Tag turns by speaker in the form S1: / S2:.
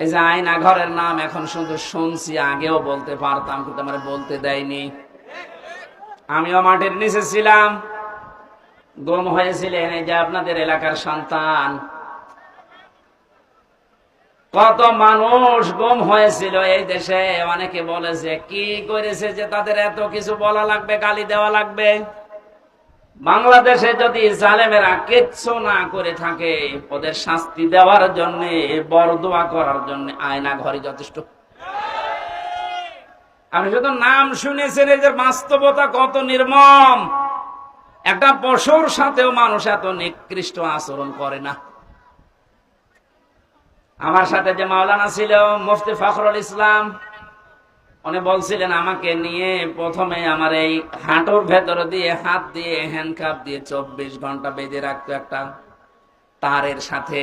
S1: এই যে আয়না ঘরের নাম এখন শুধু শুনছি, আগেও বলতে পারতাম কিন্তু আমার বলতে দেয়নি। আমিও মাটির নিচে ছিলাম, গুম হয়েছিলেন এই যে আপনাদের এলাকার সন্তান। কত মানুষ গুম হয়েছিল এই দেশে। অনেকে বলেছে কি করেছে যে তাদের এত কিছু বলা লাগবে, গালি দেওয়া লাগবে। বাংলাদেশে যদি জালেমেরা কিচ্ছু না করে থাকে, ওদের শাস্তি দেওয়ার জন্য, বরদোয়া করার জন্য আয়না ঘরই যথেষ্ট। আপনি শুধু নাম শুনেছেন, এই যে বাস্তবতা কত নির্মম। একটা পশুর সাথেও মানুষ এত নিকৃষ্ট আচরণ করে না। আমার সাথে যে মাওলানা ছিল মুফতি ফখরুল ইসলাম, উনি বলছিলেন আমাকে নিয়ে প্রথমে আমার এই হাঁটুর ভেতর দিয়ে হাত দিয়ে হ্যান্ডকাপ দিয়ে 24 ঘন্টা বেঁধে রাখতো একটা তারের সাথে।